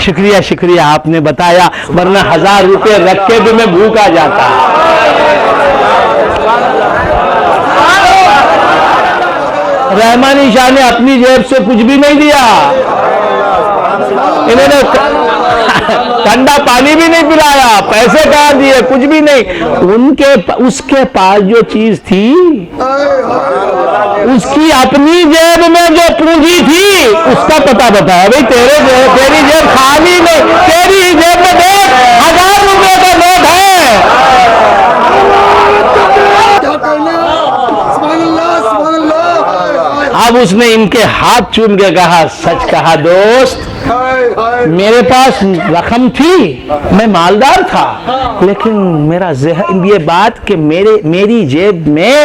شکریہ شکریہ آپ نے بتایا, ورنہ 1000 روپے رکھ کے بھی میں بھوکا جاتا. رحمانی شاہ نے اپنی جیب سے کچھ بھی نہیں دیا, انہوں نے ٹھنڈا پانی بھی نہیں پلایا, پیسے کہاں دیے, کچھ بھی نہیں. اس کے پاس جو چیز تھی اس کی اپنی جیب میں جو پونجی تھی اس کا پتہ بتایا, بھائی تیری جیب خالی نہیں, تیری جیب میں دیکھ 1000 روپے کا نوٹ ہے. اب اس نے ان کے ہاتھ چوم کے کہا, سچ کہا دوست, میرے پاس رقم تھی, میں مالدار تھا, لیکن میرا ذہن یہ بات کہ میری جیب میں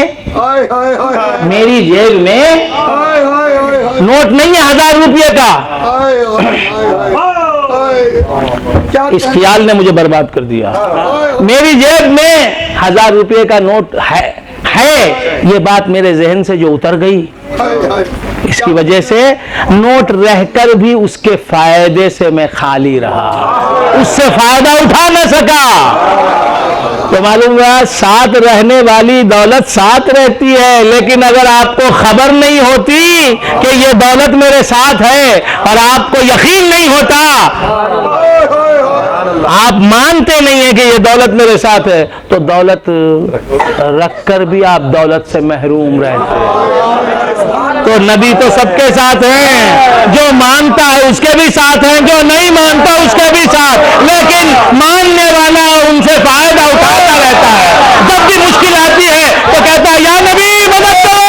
نوٹ نہیں ہے 1000 روپے کا. اس خیال نے مجھے برباد کر دیا. میری جیب میں 1000 روپے کا نوٹ ہے, یہ بات میرے ذہن سے جو اتر گئی, اس کی وجہ سے نوٹ رہ کر بھی اس کے فائدے سے میں خالی رہا, اس سے فائدہ اٹھا نہ سکا. تو معلوم ہوا ساتھ رہنے والی دولت ساتھ رہتی ہے, لیکن اگر آپ کو خبر نہیں ہوتی کہ یہ دولت میرے ساتھ ہے اور آپ کو یقین نہیں ہوتا, آپ مانتے نہیں ہیں کہ یہ دولت میرے ساتھ ہے, تو دولت رکھ کر بھی آپ دولت سے محروم رہتے ہیں. تو نبی تو سب کے ساتھ ہیں, جو مانتا ہے اس کے بھی ساتھ ہیں, جو نہیں مانتا اس کے بھی ساتھ, لیکن ماننے والا ان سے فائدہ اٹھاتا رہتا ہے. جب بھی مشکل آتی ہے تو کہتا ہے یا نبی مدد کرو.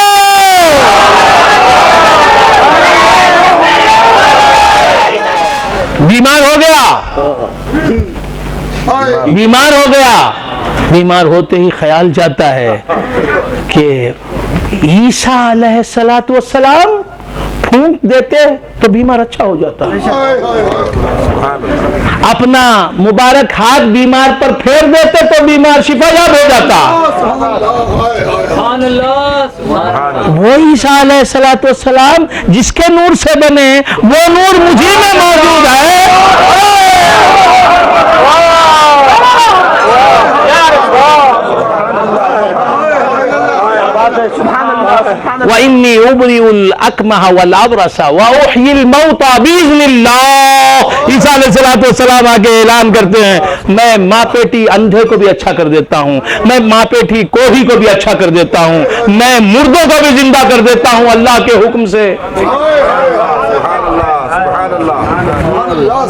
بیمار ہو گیا, بیمار ہوتے ہی خیال جاتا ہے کہ عیسیٰ علیہ السلام پھونک دیتے تو بیمار اچھا ہو جاتا. اپنا مبارک ہاتھ بیمار پر پھیر دیتے تو بیمار شفا یاب ہو جاتا. وہ عیسیٰ علیہ السلام جس کے نور سے بنے, وہ نور مجھے میں موجود ہے. وَإِنِّي أُبْرِئُ الْأَكْمَحَ وَالْأَبْرَصَ وَأُحْيِي الْمَوْتَى بِإِذْنِ اللَّهِ. عیسیٰ علیہ السلام آگے اعلان کرتے ہیں, میں ماں پیٹی اندھے کو بھی اچھا کر دیتا ہوں, میں ماں پیٹی کوڑھی کو بھی اچھا کر دیتا ہوں, میں مردوں کو بھی زندہ کر دیتا ہوں اللہ کے حکم سے. سبحان اللہ سبحان اللہ.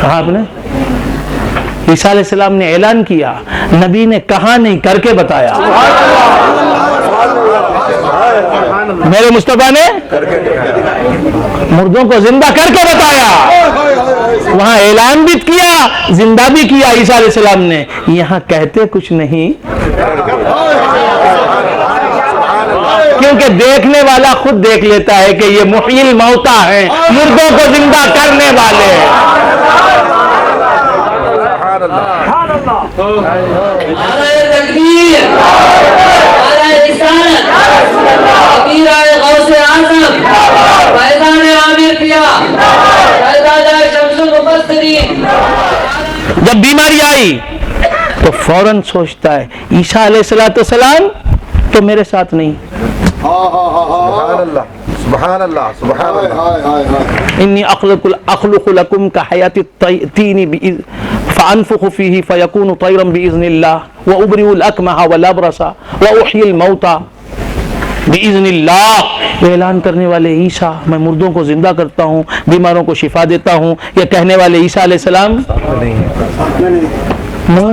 کہا آپ نے عیسیٰ علیہ السلام نے اعلان کیا، نبی نے کہا نہیں کرکے بتایا، میرے مصطفیٰ نے مردوں کو زندہ کر کے بتایا، وہاں اعلان بھی کیا زندہ بھی کیا عیسیٰ علیہ السلام نے، یہاں کہتے کچھ نہیں، کیونکہ دیکھنے والا خود دیکھ لیتا ہے کہ یہ محیی الموتیٰ ہیں، مردوں کو زندہ کرنے والے ہیں۔ نعرہ تکبیر، نعرہ رسالت، عقیدہ غوث اعظم، فیضان عامر کیا، شہزادہ شمس المفسرین۔ جب بیماری آئی تو فوراً سوچتا ہے عیسیٰ علیہ السلام تو میرے ساتھ نہیں، سبحان اللہ سبحان اللہ سبحان اللہ۔ انی اخلق لکم کحیات الطین فانفخ فیہ فیکون طیرا باذن اللہ وابرئ الاکمہ والابرص واحیی الموتى باذن اللہ۔ اعلان کرنے والے عیسیٰ، میں مردوں کو زندہ کرتا ہوں، بیماروں کو شفا دیتا ہوں، یہ کہنے والے عیسیٰ علیہ السلام نہیں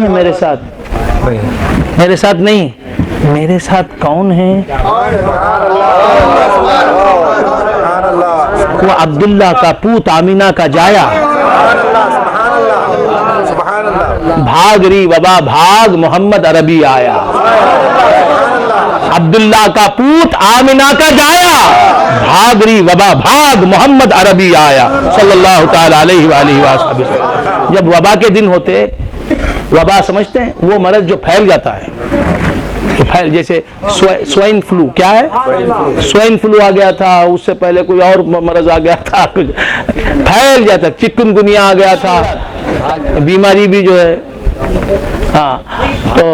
ہے میرے ساتھ، میرے ساتھ نہیں، میرے ساتھ کون ہیں؟ وہ عبداللہ کا پوت آمینہ کا جایا، بھاگ رہی وبا بھاگ محمد عربی آیا، عبداللہ کا پوت آمینہ کا جایا، بھاگ رہی وبا بھاگ محمد عربی آیا صلی اللہ تعالی علیہ وآلہ وسلم۔ جب وبا کے دن ہوتے، وبا سمجھتے ہیں وہ مرض جو پھیل جاتا ہے، جیسے سوائن فلو، کیا ہے سوائن فلو آ گیا تھا، اس سے پہلے کوئی اور مرض آ گیا تھا، پھیل جاتا، چکن گنیا آ گیا تھا، بیماری بھی جو ہے، ہاں تو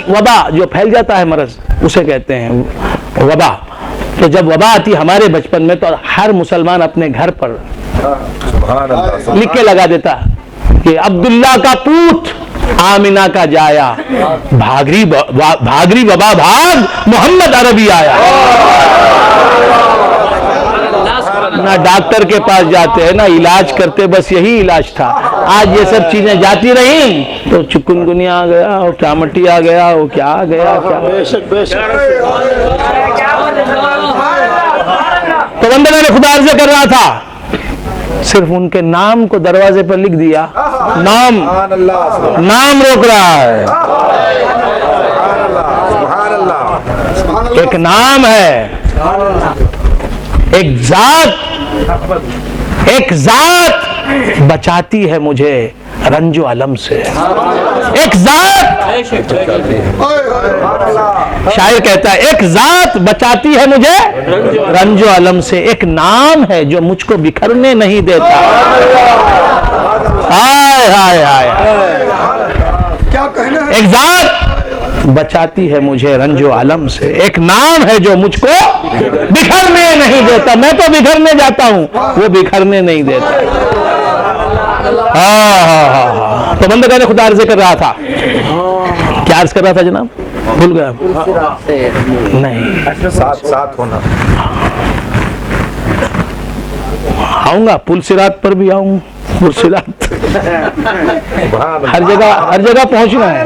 وبا جو پھیل جاتا ہے مرض اسے کہتے ہیں وبا۔ تو جب وبا آتی ہمارے بچپن میں تو ہر مسلمان اپنے گھر پر لکھ کے لگا دیتا کہ عبداللہ کا پوت آمینہ کا جایا، بھاگری وبا بھاگ محمد عربی آیا۔ نہ ڈاکٹر کے پاس جاتے نہ علاج کرتے، بس یہی علاج تھا۔ آج یہ سب چیزیں جاتی رہیں تو چکن گنیا آ گیا، اور ٹامٹی آ گیا، وہ کیا آ گیا، کیا۔ تو بندگان خدا عرض کر رہا تھا، صرف ان کے نام کو دروازے پر لکھ دیا، نام روک رہا ہے، ایک نام ہے، ایک ذات بچاتی ہے مجھے رنج و علم سے، ایک ذات، شاعر کہتا ہے ایک ذات بچاتی ہے مجھے رنج و علم سے، ایک نام ہے جو مجھ کو بکھرنے نہیں دیتا۔ ہائے ہائے ہائے، کیا کہنا ہے؟ ایک ذات بچاتی ہے مجھے رنج و علم سے، ایک نام ہے جو مجھ کو بکھرنے نہیں دیتا، میں تو بکھرنے جاتا ہوں، وہ بکھرنے نہیں دیتا۔ تو بندگان خدا عرض کر رہا تھا، کیا عرض کر رہا تھا جناب؟ بھول گیا نہیں، ساتھ ہونا، آؤں گا پل صراط پر بھی آؤں، پل صراط ہر جگہ پہنچنا ہے۔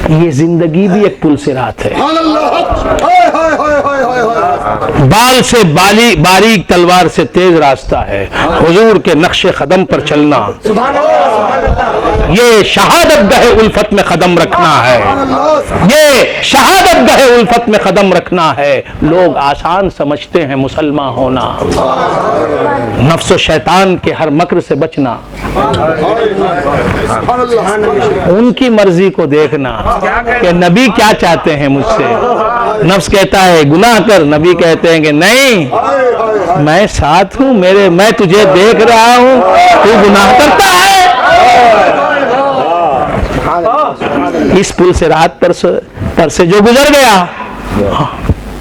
یہ زندگی بھی ایک پل صراط ہے، بال سے باریک تلوار سے تیز راستہ ہے، حضور کے نقش قدم پر چلنا، یہ شہادت گہ الفت میں قدم رکھنا ہے، یہ شہادت گہ الفت میں قدم رکھنا ہے۔ لوگ آسان سمجھتے ہیں مسلمان ہونا، نفس و شیطان کے ہر مکر سے بچنا، ان کی مرضی کو دیکھنا کہ نبی کیا چاہتے ہیں مجھ سے۔ نفس کہتا ہے گناہ کر، نبی کہتے ہیں کہ نہیں، میں ساتھ ہوں، میں تجھے دیکھ رہا ہوں، تو گناہ کرتا ہے۔ اس پل سے رات پر سے جو گزر گیا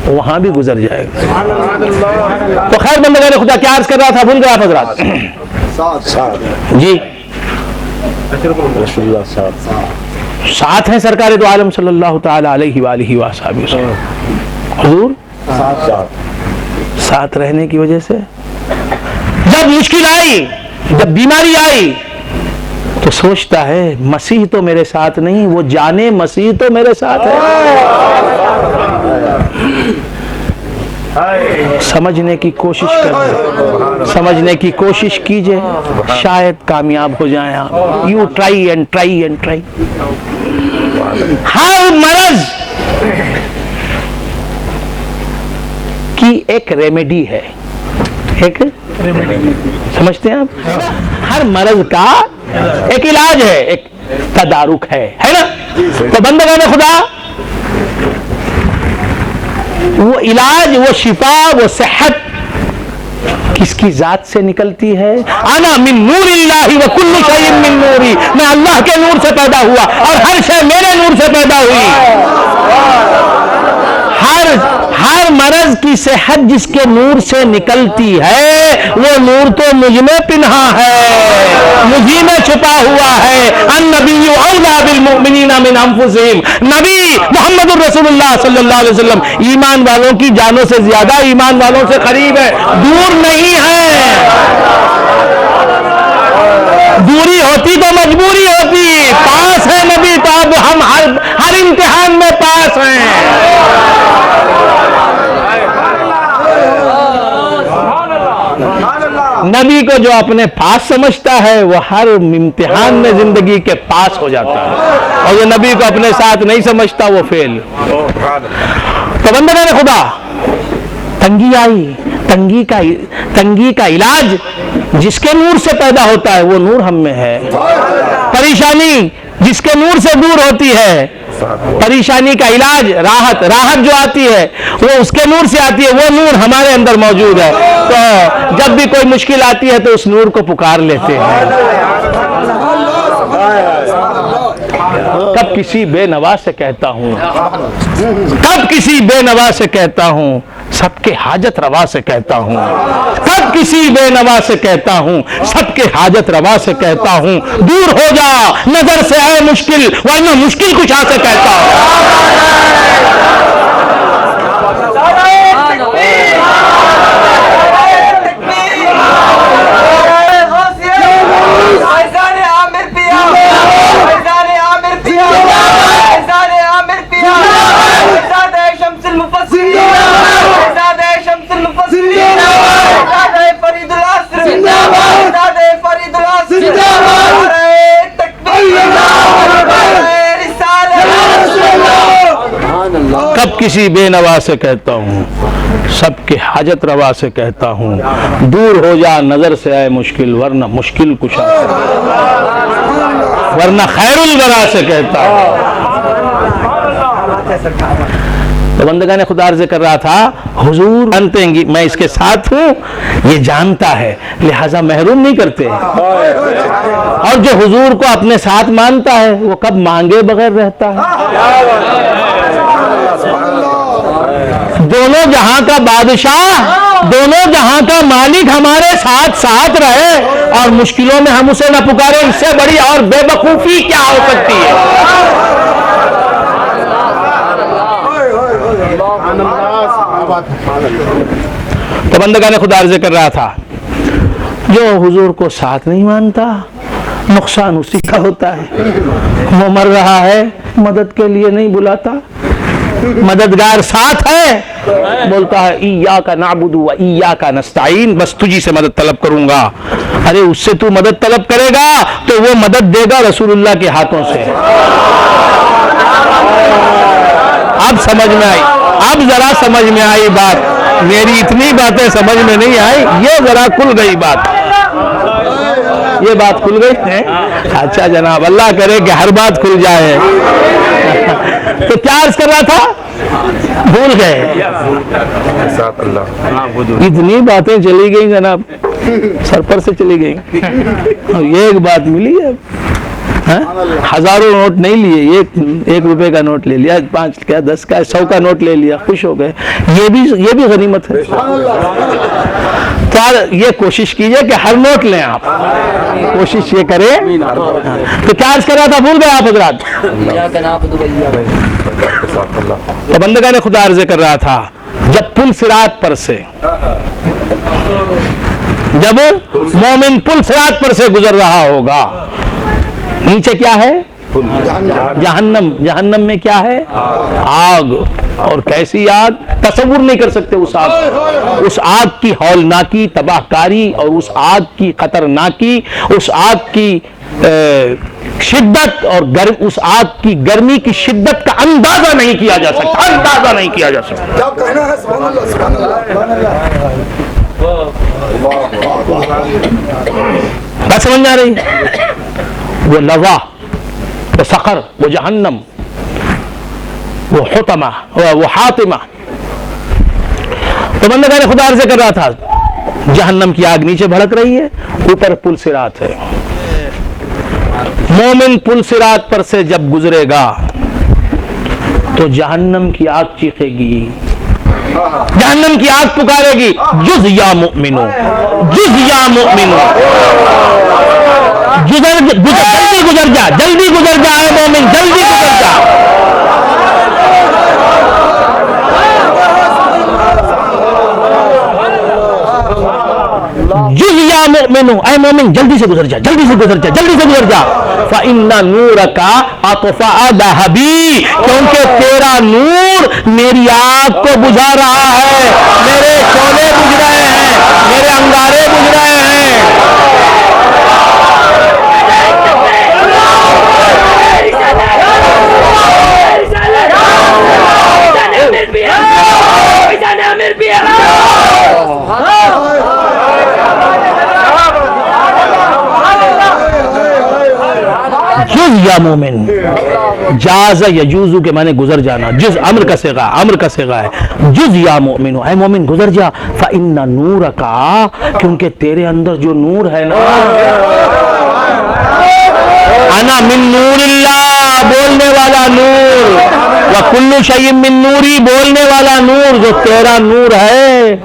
وہاں بھی گزر جائے گا۔ تو خیر بندگان خدا کیا عرض کر رہا تھا، بھول گیا حضرات؟ جی ساتھ ہیں سرکار دو عالم صلی اللہ تعالی علیہ وآلہ وسلم، حضور ساتھ رہنے کی وجہ سے جب مشکل آئی، جب بیماری آئی تو سوچتا ہے مسیح تو میرے ساتھ نہیں، وہ جانے مسیح تو میرے ساتھ ہے۔ سمجھنے کی کوشش کریں، سمجھنے کی کوشش کیجئے، شاید کامیاب ہو جائیں آپ۔ You try and try and try. ہر مرض کی ایک ریمیڈی ہے، ایک سمجھتے ہیں آپ؟ ہر مرض کا ایک علاج ہے، ایک تدارک ہے نا؟ تو بندگان خدا، وہ علاج، وہ شفا، وہ صحت کس کی ذات سے نکلتی ہے؟ انا من نور اللہ وکل شیء من نوری، میں اللہ کے نور سے پیدا ہوا اور ہر شے میرے نور سے پیدا ہوئی۔ ہر مرض کی صحت جس کے نور سے نکلتی ہے، وہ نور تو مجھ میں پنہا ہے، مجھے میں چھپا ہوا ہے۔ النبی اولیٰ بالمؤمنین من انفسہم، نبی محمد الرسول اللہ صلی اللہ علیہ وسلم ایمان والوں کی جانوں سے زیادہ ایمان والوں سے قریب ہے، دور نہیں ہے۔ دوری ہوتی تو مجبوری ہوتی، پاس ہے نبی تو اب ہم ہر امتحان میں پاس ہیں۔ نبی کو جو اپنے پاس سمجھتا ہے وہ ہر امتحان میں زندگی کے پاس ہو جاتا ہے، اور جو نبی کو اپنے ساتھ نہیں سمجھتا وہ فیل۔ تو بندگان خدا، تنگی آئی، تنگی کا علاج جس کے نور سے پیدا ہوتا ہے وہ نور ہم میں ہے۔ پریشانی جس کے نور سے دور ہوتی ہے، پریشانی کا علاج، راحت جو آتی ہے وہ اس کے نور سے آتی ہے، وہ نور ہمارے اندر موجود ہے۔ تو جب بھی کوئی مشکل آتی ہے تو اس نور کو پکار لیتے ہیں۔ کب کسی بے نوا سے کہتا ہوں، کب کسی بے نوا سے کہتا ہوں، سب کے حاجت روا سے کہتا ہوں، کب کسی بے نوا سے کہتا ہوں، سب کے حاجت روا سے کہتا ہوں، دور ہو جا نظر سے اے مشکل، ورنہ مشکل کشا سے کہتا ہوں۔ کب کسی بے نوا سے کہتا ہوں، سب کے حاجت روا سے کہتا ہوں، دور ہو جا نظر سے آئے مشکل، ورنہ مشکل کشا سے، ورنہ خیر الورا سے کہتا ہوں۔ تو بندگان خدا عرض کر رہا تھا، حضور جانتے ہیں میں اس کے ساتھ ہوں، یہ جانتا ہے، لہذا محروم نہیں کرتے، اور جو حضور کو اپنے ساتھ مانتا ہے وہ کب مانگے بغیر رہتا ہے۔ دونوں جہاں کا بادشاہ، دونوں جہاں کا مالک ہمارے ساتھ ساتھ رہے اور مشکلوں میں ہم اسے نہ پکارے، اس سے بڑی اور بے وقوفی کیا ہو سکتی ہے؟ تو بندگان خدا عرض کر رہا تھا، جو حضور کو ساتھ نہیں مانتا نقصان اسی کا ہوتا ہے۔ وہ مر رہا ہے، مدد کے لیے نہیں بلاتا، مددگار ساتھ ہے، بولتا ہے ایاک نعبد و ایاک نستعین، بس تجھی سے مدد طلب کروں گا۔ ارے اس سے تو مدد طلب کرے گا تو وہ مدد دے گا رسول اللہ کے ہاتھوں سے۔ اب سمجھ میں آئی، اب ذرا سمجھ میں آئی بات، میری اتنی باتیں سمجھ میں نہیں آئی، یہ ذرا کھل گئی بات، یہ بات کھل گئی ہے۔ اچھا جناب، اللہ کرے کہ ہر بات کھل جائے۔ تو کیا عرض کر رہا تھا، بھول گئے، اتنی باتیں چلی گئی جناب، سر پر سے چلی گئی، یہ ایک بات ملی ہے، ہزاروں نوٹ نہیں لیے، ایک روپے کا نوٹ لے لیا، 5 کا 10 کا 100 کا نوٹ لے لیا، خوش ہو گئے، یہ بھی غنیمت ہے۔ تو یہ کوشش کیجئے کہ ہر نوٹ لیں، آپ کوشش یہ کریں۔ تو کیا عرض کر رہا تھا، بھول گئے آپ حضرات؟ تو بندگان خدا عرض کر رہا تھا، جب پل صراط پر سے جب مومن پل صراط پر سے گزر رہا ہوگا. نیچے کیا ہے؟ جہنم. جہنم میں کیا ہے؟ آگ. اور کیسی آگ؟ تصور نہیں کر سکتے اس آگ. اس آگ کی ہولناکی، تباہ کاری، اور اس آگ کی خطرناکی، اس آگ کی شدت، اور اس آگ کی گرمی کی شدت کا اندازہ نہیں کیا جا سکتا. اندازہ نہیں کیا جا سکتا. کیا کہنا ہے؟ سبحان اللہ سبحان اللہ. بات سمجھ میں آ رہی ہے؟ وہ لظا، وہ سقر، وہ جہنم، وہ حطمہ، وہ حاطمہ. تو بندگان خدا عرض کر رہا تھا جہنم کی آگ نیچے بھڑک رہی ہے، اوپر پل صراط ہے. مومن پل صراط پر سے جب گزرے گا تو جہنم کی آگ چیخے گی، جہنم کی آگ پکارے گی، جز یا مؤمنو، جز یا مؤمنو، جلدی گزر جا، جلدی گزر جا اے مومن، جلدی گزر جا. جز یا مؤمنو، اے مومن جلدی سے گزر جا، جلدی سے گزر جا، جلدی سے گزر جا. فَإِنَّ نُورَكَ أَطْفَأَ لَهَبِي، کیونکہ تیرا نور میری آگ کو بجھا رہا ہے، میرے شعلے بجھ رہے ہیں، میرے انگارے بجھ رہے ہیں. جز یا مومن، جاز یجوزو کے معنی گزر جانا، جز امر کا صیغہ، امر کا صیغہ ہے. جز یا مومن، اے مومن گزر جا. فإن نورک، کیونکہ تیرے اندر جو نور ہے نا، انا من نور اللہ، بولنے والا نور، وکل شیء من نوری، بولنے والا نور، جو تیرا نور ہے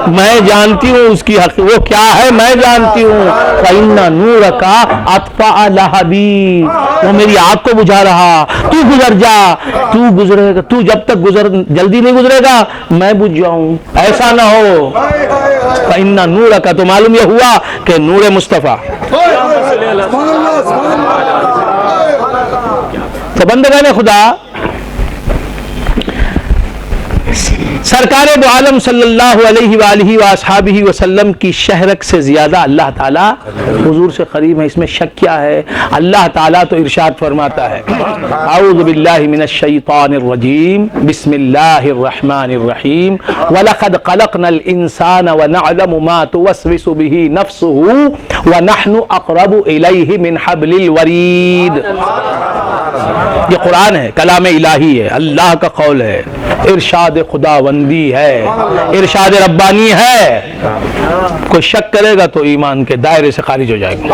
میں جانتی ہوں اس کی حق، وہ کیا ہے میں جانتی ہوں. فإن نورک اطفأ لہبی، وہ میری آگ کو بجھا رہا. تو گزر جا، تو گزرے گا، تو جب تک جلدی نہیں گزرے گا میں بجھ جاؤں، ایسا نہ ہو. فإن نورک، تو معلوم یہ ہوا کہ نور مصطفیٰ. تو بندگان خدا، سرکار دو عالم صلی اللہ علیہ وآلہ وآصحابہ وسلم کی شہرک سے زیادہ اللہ تعالیٰ حضور سے قریب ہے. اس میں شک کیا ہے؟ اللہ تعالیٰ تو ارشاد فرماتا ہے، اعوذ باللہ من الشیطان الرجیم، بسم اللہ الرحمن الرحیم، وَلَقَدْ خَلَقْنَا الْإِنسَانَ وَنَعْلَمُ مَا تُوَسْوِسُ بِهِ نَفْسُهُ وَنَحْنُ أَقْرَبُ إِلَيْهِ مِنْ حَبْلِ الْوَرِيدِ. یہ قرآن ہے، کلام الہی ہے، اللہ کا قول ہے، ارشاد خداوندی ہے، ارشاد ربانی ہے. کوئی شک کرے گا تو ایمان کے دائرے سے خارج ہو جائے گا.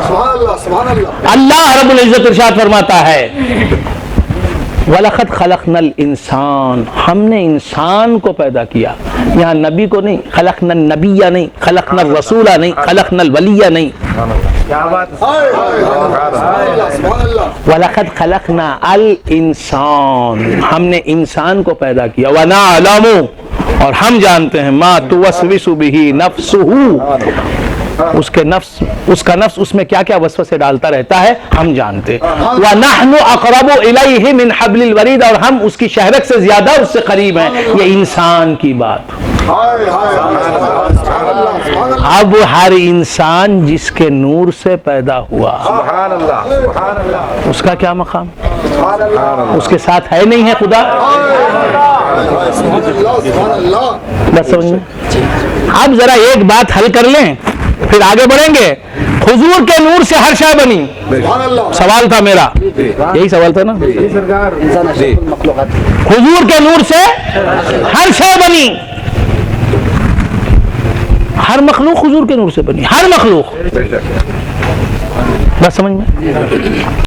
سبحان اللہ سبحان اللہ. اللہ رب العزت ارشاد فرماتا ہے، وَلَقَدْ خَلَقْنَا الْإِنسَانَ، ہم نے انسان کو پیدا کیا. یہاں نبی کو نہیں، خلقنا النبیہ نہیں، خلقنا الرسولہ نہیں، خلقنا الولیہ نہیں. وَلَقَدْ خَلَقْنَا الْإِنسَانَ، ہم نے انسان کو پیدا کیا. وَنَعْلَمُ، اور ہم جانتے ہیں، مَا تُوَسْوِسُ بِهِ نَفْسُهُ، اس کا نفس اس میں کیا کیا وسوسے ڈالتا رہتا ہے ہم جانتے. وَنَحْنُ أَقْرَبُ إِلَيْهِ مِنْ حَبْلِ الْوَرِيدِ، اور ہم اس کی شہرک سے زیادہ اس سے قریب ہیں. یہ انسان کی بات. اب ہر انسان جس کے نور سے پیدا ہوا، سبحان اللہ سبحان اللہ، اس کا کیا مقام؟ اس کے ساتھ ہے نہیں ہے خدا؟ بس سمجھ میں. اب ذرا ایک بات حل کر لیں پھر آگے بڑھیں گے. حضور کے نور سے ہر شے بنی. سوال تھا میرا، یہی سوال تھا نا. حضور کے نور سے ہر شے بنی، ہر مخلوق حضور کے نور سے بنی، ہر مخلوق. بس سمجھ میں.